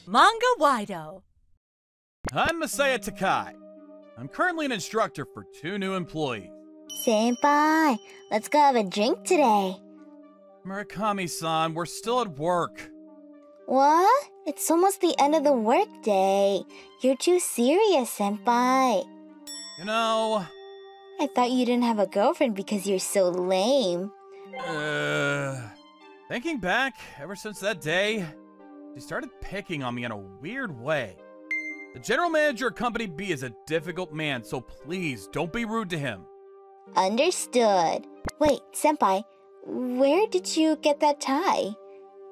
Manga-Waido. I'm Masaya Takai. I'm currently an instructor for 2 new employees. Senpai, let's go have a drink today. Murakami-san, we're still at work. What? It's almost the end of the workday. You're too serious, Senpai. You know... I thought you didn't have a girlfriend because you're so lame. Thinking back, ever since that day, she started picking on me in a weird way. The general manager of Company B is a difficult man, so please don't be rude to him. Understood. Wait, Senpai, where did you get that tie?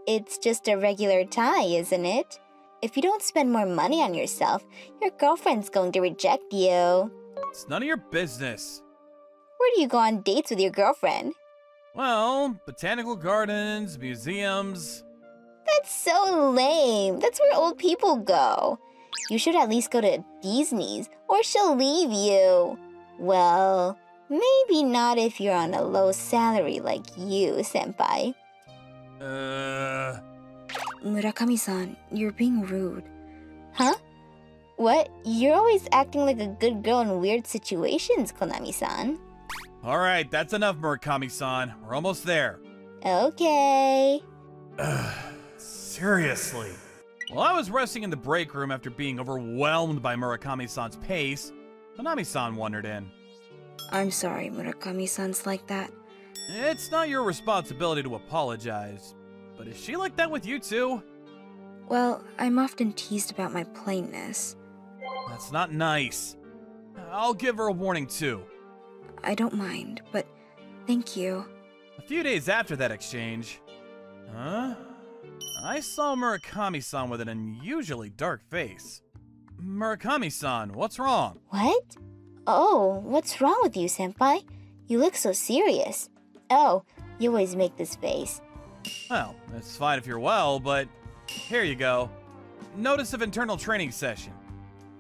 It's just a regular tie, isn't it? If you don't spend more money on yourself, your girlfriend's going to reject you. It's none of your business. Where do you go on dates with your girlfriend? Well, botanical gardens, museums... That's so lame. That's where old people go. You should at least go to Disney's, or she'll leave you. Well, maybe not if you're on a low salary like you, Senpai. Murakami-san, you're being rude. Huh? What? You're always acting like a good girl in weird situations, Konami-san. Alright, that's enough, Murakami-san. We're almost there. Okay. Seriously. While I was resting in the break room after being overwhelmed by Murakami-san's pace, Konami-san wandered in. I'm sorry, Murakami-san's like that. It's not your responsibility to apologize, but is she like that with you too? Well, I'm often teased about my plainness. That's not nice. I'll give her a warning too. I don't mind, but thank you. A few days after that exchange... Huh? I saw Murakami-san with an unusually dark face. Murakami-san, what's wrong? What? Oh, what's wrong with you, Senpai? You look so serious. Oh, you always make this face. Well, it's fine if you're well, but here you go. Notice of internal training session.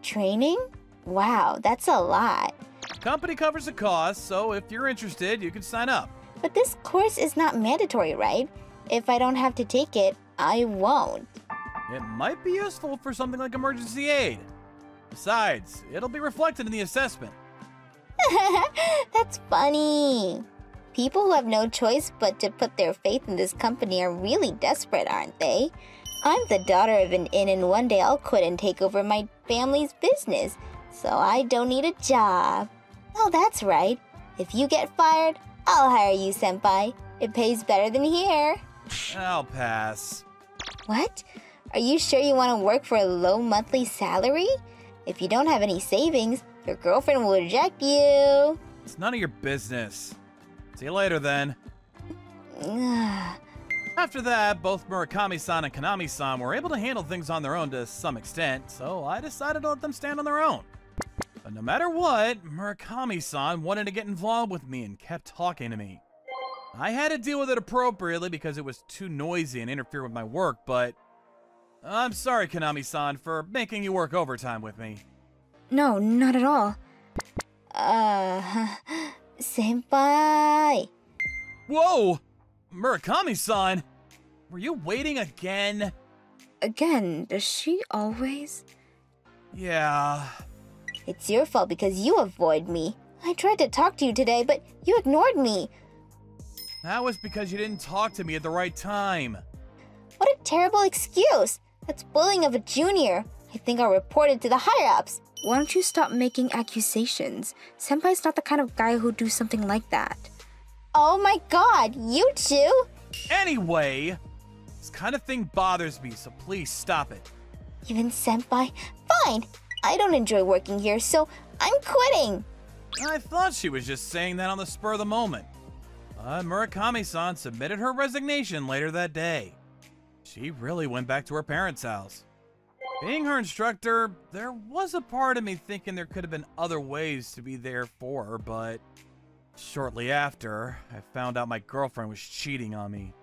Training? Wow, that's a lot. Company covers the cost, so if you're interested, you can sign up. But this course is not mandatory, right? If I don't have to take it, I won't. It might be useful for something like emergency aid. Besides, it'll be reflected in the assessment. That's funny. People who have no choice but to put their faith in this company are really desperate, aren't they? I'm the daughter of an inn, and one day I'll quit and take over my family's business, so I don't need a job. Oh, that's right. If you get fired, I'll hire you, Senpai. It pays better than here. I'll pass. What? Are you sure you want to work for a low monthly salary? If you don't have any savings, your girlfriend will reject you. It's none of your business. See you later, then. After that, both Murakami-san and Konami-san were able to handle things on their own to some extent, so I decided to let them stand on their own. But no matter what, Murakami-san wanted to get involved with me and kept talking to me. I had to deal with it appropriately because it was too noisy and interfered with my work, but I'm sorry, Konami-san, for making you work overtime with me. No, not at all. Senpai. Whoa! Murakami-san! Were you waiting again? Again, does she always? Yeah. It's your fault because you avoid me. I tried to talk to you today, but you ignored me. That was because you didn't talk to me at the right time. What a terrible excuse. That's bullying of a junior. I think I'll report it to the higher-ups. Why don't you stop making accusations? Senpai's not the kind of guy who'd do something like that. Oh my god, you two? Anyway, this kind of thing bothers me, so please stop it. Even Senpai? Fine. I don't enjoy working here, so I'm quitting. I thought she was just saying that on the spur of the moment. Murakami-san submitted her resignation later that day. She really went back to her parents' house. Being her instructor, there was a part of me thinking there could have been other ways to be there for her, but shortly after, I found out my girlfriend was cheating on me.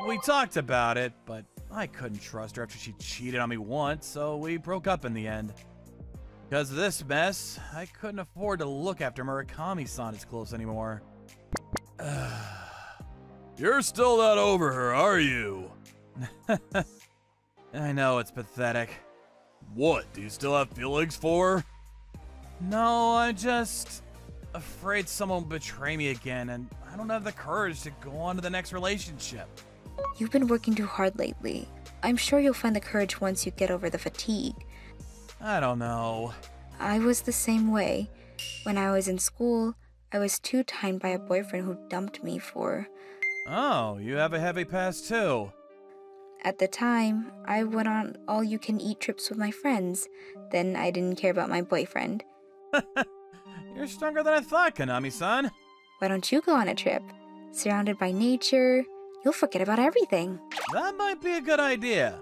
We talked about it, but I couldn't trust her after she cheated on me once, so we broke up in the end. Because of this mess, I couldn't afford to look after Murakami-san as close anymore. You're still not over her, are you? I know, it's pathetic. What, do you still have feelings for her? No, I'm just afraid someone will betray me again, and I don't have the courage to go on to the next relationship. You've been working too hard lately. I'm sure you'll find the courage once you get over the fatigue. I don't know. I was the same way. When I was in school, I was too tied by a boyfriend who dumped me for... Oh, you have a heavy past too. At the time, I went on all-you-can-eat trips with my friends. Then I didn't care about my boyfriend. You're stronger than I thought, Konami-san. Why don't you go on a trip? Surrounded by nature, you'll forget about everything. That might be a good idea.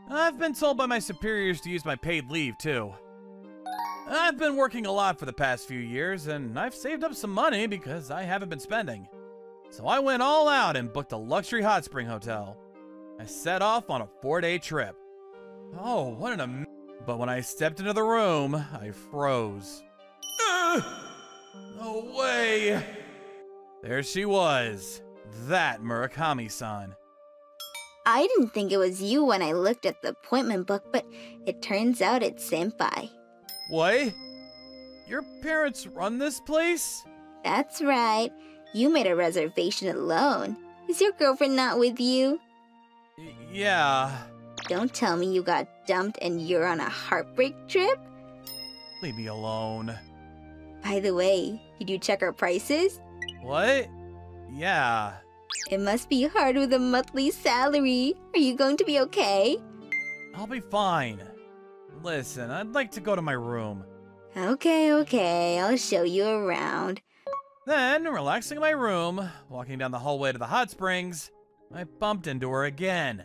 I've been told by my superiors to use my paid leave, too. I've been working a lot for the past few years, and I've saved up some money because I haven't been spending. So I went all out and booked a luxury hot spring hotel. I set off on a 4-day trip. Oh, what an But when I stepped into the room, I froze. No way! There she was. That Murakami-san. I didn't think it was you when I looked at the appointment book, but it turns out it's Senpai. What? Your parents run this place? That's right. You made a reservation alone. Is your girlfriend not with you? Yeah. Don't tell me you got dumped and you're on a heartbreak trip? Leave me alone. By the way, did you check our prices? What? Yeah. It must be hard with a monthly salary. Are you going to be okay? I'll be fine. Listen, I'd like to go to my room. Okay, I'll show you around. Then, relaxing in my room, walking down the hallway to the hot springs, I bumped into her again.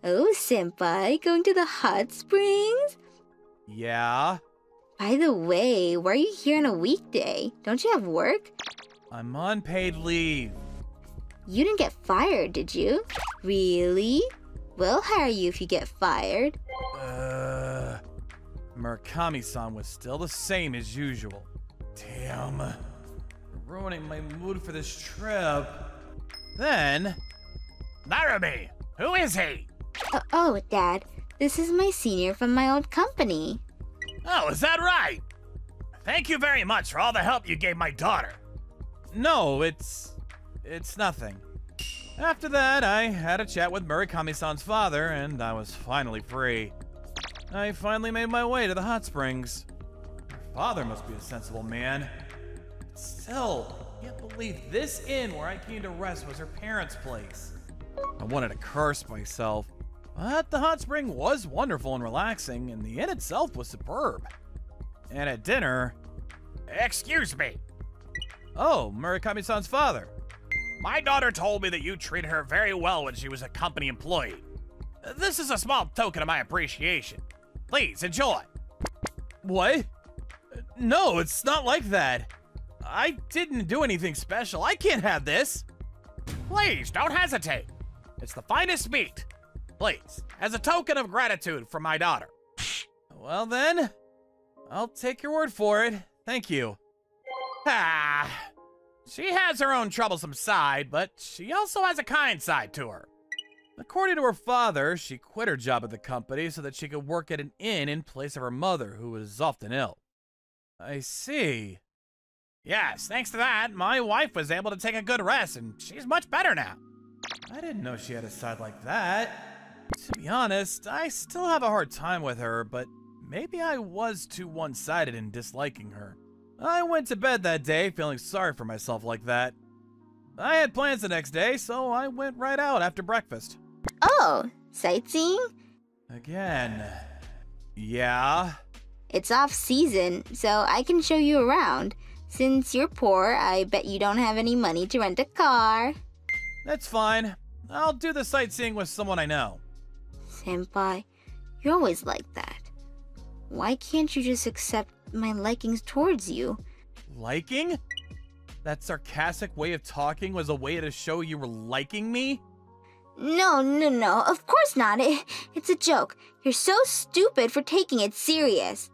Oh, Senpai, going to the hot springs? Yeah? By the way, why are you here on a weekday? Don't you have work? I'm on paid leave. You didn't get fired, did you? Really? We'll hire you if you get fired. Murakami-san was still the same as usual. Damn. Ruining my mood for this trip. Then... Narumi! Who is he? Oh, Dad. This is my senior from my old company. Oh, is that right? Thank you very much for all the help you gave my daughter. No, it's nothing. After that, I had a chat with Murakami-san's father, and I was finally free. I finally made my way to the hot springs. Her father must be a sensible man. Still, I can't believe this inn where I came to rest was her parents' place. I wanted to curse myself, but the hot spring was wonderful and relaxing, and the inn itself was superb. And at dinner... Excuse me. Oh, Murakami-san's father. My daughter told me that you treated her very well when she was a company employee. This is a small token of my appreciation. Please, enjoy. What? No, it's not like that. I didn't do anything special. I can't have this. Please, don't hesitate. It's the finest meat. Please, as a token of gratitude for my daughter. Well then, I'll take your word for it. Thank you. Ah, she has her own troublesome side, but she also has a kind side to her. According to her father, she quit her job at the company so that she could work at an inn in place of her mother, who was often ill. I see. Yes, thanks to that, my wife was able to take a good rest, and she's much better now. I didn't know she had a side like that. To be honest, I still have a hard time with her, but maybe I was too one-sided in disliking her. I went to bed that day feeling sorry for myself like that. I had plans the next day, so I went right out after breakfast. Oh, sightseeing? Again. Yeah? It's off-season, so I can show you around. Since you're poor, I bet you don't have any money to rent a car. That's fine. I'll do the sightseeing with someone I know. Senpai, you're always like that. Why can't you just accept my likings towards you? Liking? That sarcastic way of talking was a way to show you were liking me? No, of course not. It's a joke. You're so stupid for taking it serious.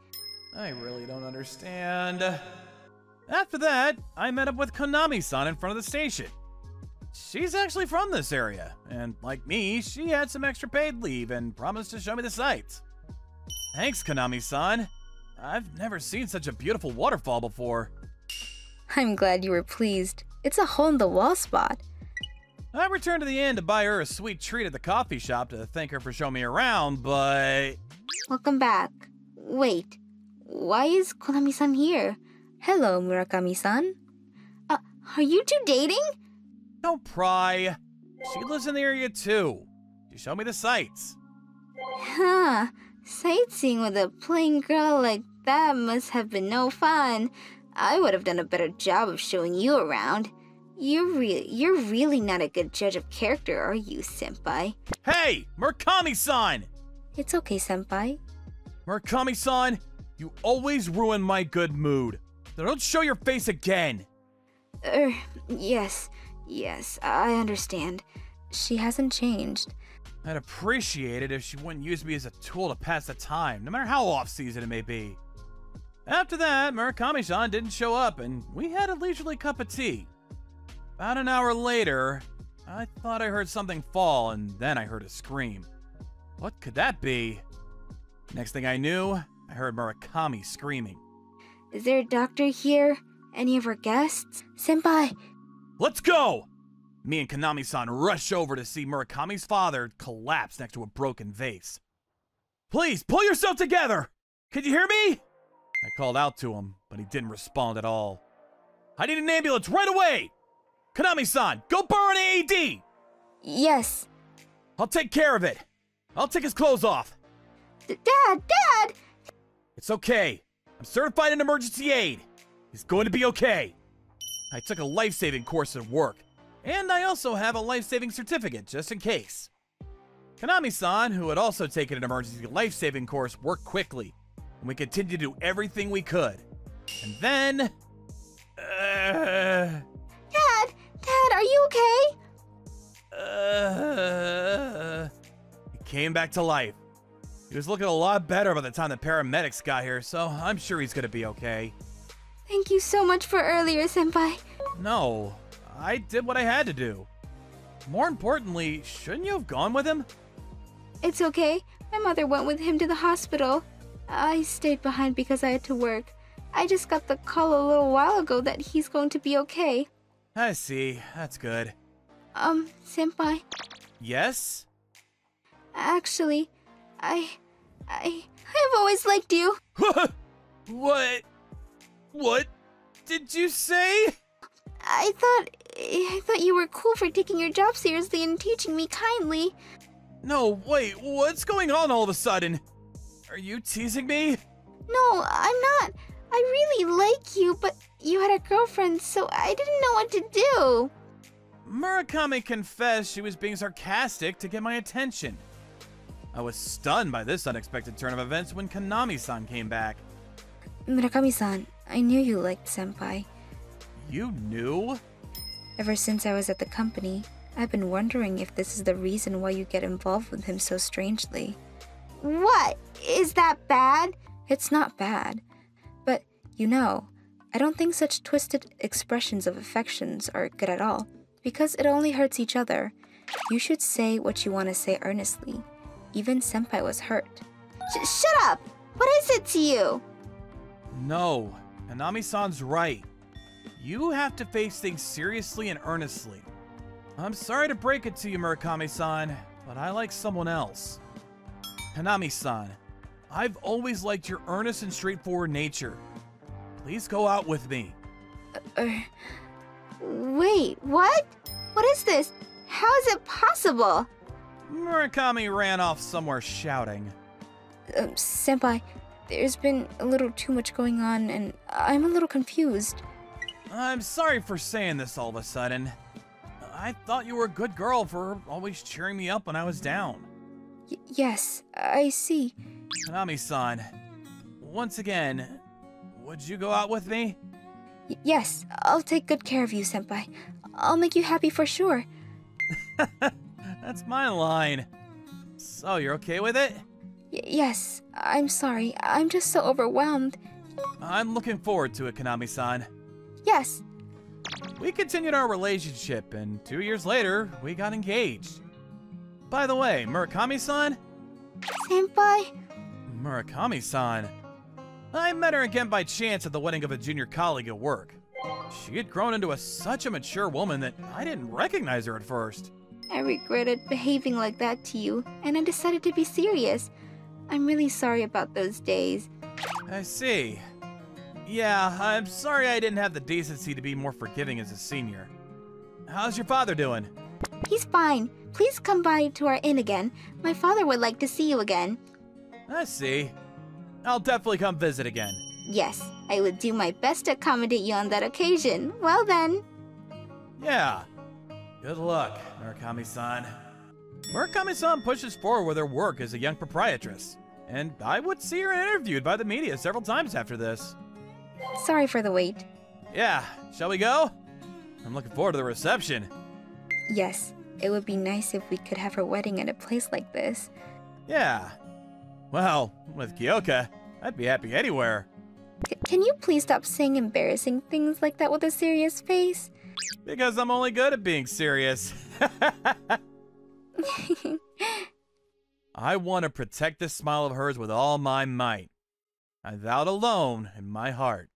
I really don't understand. After that, I met up with Konami-san in front of the station. She's actually from this area, and like me, she had some extra paid leave and promised to show me the sights. Thanks, Konami-san. I've never seen such a beautiful waterfall before. I'm glad you were pleased. It's a hole-in-the-wall spot. I returned to the inn to buy her a sweet treat at the coffee shop to thank her for showing me around, but... Welcome back. Wait, why is Konami-san here? Hello, Murakami-san. Are you two dating? Don't pry. She lives in the area too. She showed me the sights. Huh. Sightseeing with a plain girl like that must have been no fun. I would have done a better job of showing you around. You're really not a good judge of character, are you, senpai? Hey, Murakami-san! It's okay, senpai. Murakami-san, you always ruin my good mood. So don't show your face again. Yes, I understand. She hasn't changed. I'd appreciate it if she wouldn't use me as a tool to pass the time, no matter how off-season it may be. After that, Murakami-san didn't show up, and we had a leisurely cup of tea. About an hour later, I thought I heard something fall, and then I heard a scream. What could that be? Next thing I knew, I heard Murakami screaming. Is there a doctor here? Any of our guests? Senpai! Let's go! Me and Konami-san rush over to see Murakami's father collapse next to a broken vase. Please, pull yourself together! Can you hear me? I called out to him, but he didn't respond at all. I need an ambulance right away! Konami-san, go borrow an AED! Yes. I'll take care of it. I'll take his clothes off. Dad! It's okay. I'm certified in emergency aid. He's going to be okay. I took a life-saving course at work, and I also have a life-saving certificate just in case. Konami-san, who had also taken an emergency life-saving course, worked quickly, and we continued to do everything we could. And then... Dad, are you okay? He came back to life. He was looking a lot better by the time the paramedics got here, so I'm sure he's gonna be okay. Thank you so much for earlier, senpai. No, I did what I had to do. More importantly, shouldn't you have gone with him? It's okay. My mother went with him to the hospital. I stayed behind because I had to work. I just got the call a little while ago that he's going to be okay. I see. That's good. Senpai. Yes? Actually, I've always liked you. What? What did you say? I thought you were cool for taking your job seriously and teaching me kindly. No, wait, what's going on all of a sudden? Are you teasing me? No, I'm not. I really like you, but you had a girlfriend, so I didn't know what to do. Murakami confessed she was being sarcastic to get my attention. I was stunned by this unexpected turn of events when Konami-san came back. Murakami-san, I knew you liked senpai. You knew? Ever since I was at the company, I've been wondering if this is the reason why you get involved with him so strangely. What? Is that bad? It's not bad. But, you know, I don't think such twisted expressions of affections are good at all, because it only hurts each other. You should say what you want to say earnestly. Even senpai was hurt. Shut up! What is it to you? No, Konami-san's right. You have to face things seriously and earnestly. I'm sorry to break it to you, Murakami-san, but I like someone else. Konami-san, I've always liked your earnest and straightforward nature. Please go out with me. Wait, what? What is this? How is it possible? Murakami ran off somewhere shouting. Senpai, there's been a little too much going on, and I'm a little confused. I'm sorry for saying this all of a sudden. I thought you were a good girl for always cheering me up when I was down. Yes, I see. Konami-san, once again, would you go out with me? Yes, I'll take good care of you, senpai. I'll make you happy for sure. That's my line. So, you're okay with it? Yes, I'm sorry. I'm just so overwhelmed. I'm looking forward to it, Konami-san. Yes. We continued our relationship, and 2 years later, we got engaged. By the way, Murakami-san? Senpai? Murakami-san? I met her again by chance at the wedding of a junior colleague at work. She had grown into such a mature woman that I didn't recognize her at first. I regretted behaving like that to you, and I decided to be serious. I'm really sorry about those days. I see. Yeah, I'm sorry I didn't have the decency to be more forgiving as a senior. How's your father doing? He's fine. Please come by to our inn again. My father would like to see you again. I see. I'll definitely come visit again. Yes, I would do my best to accommodate you on that occasion. Well then. Yeah. Good luck, Murakami-san. Murakami-san pushes forward with her work as a young proprietress, and I would see her interviewed by the media several times after this. Sorry for the wait. Yeah, shall we go? I'm looking forward to the reception. Yes, it would be nice if we could have our wedding in a place like this. Yeah. Well, with Kyoka, I'd be happy anywhere. Can you please stop saying embarrassing things like that with a serious face? Because I'm only good at being serious. I want to protect this smile of hers with all my might. I vowed alone in my heart.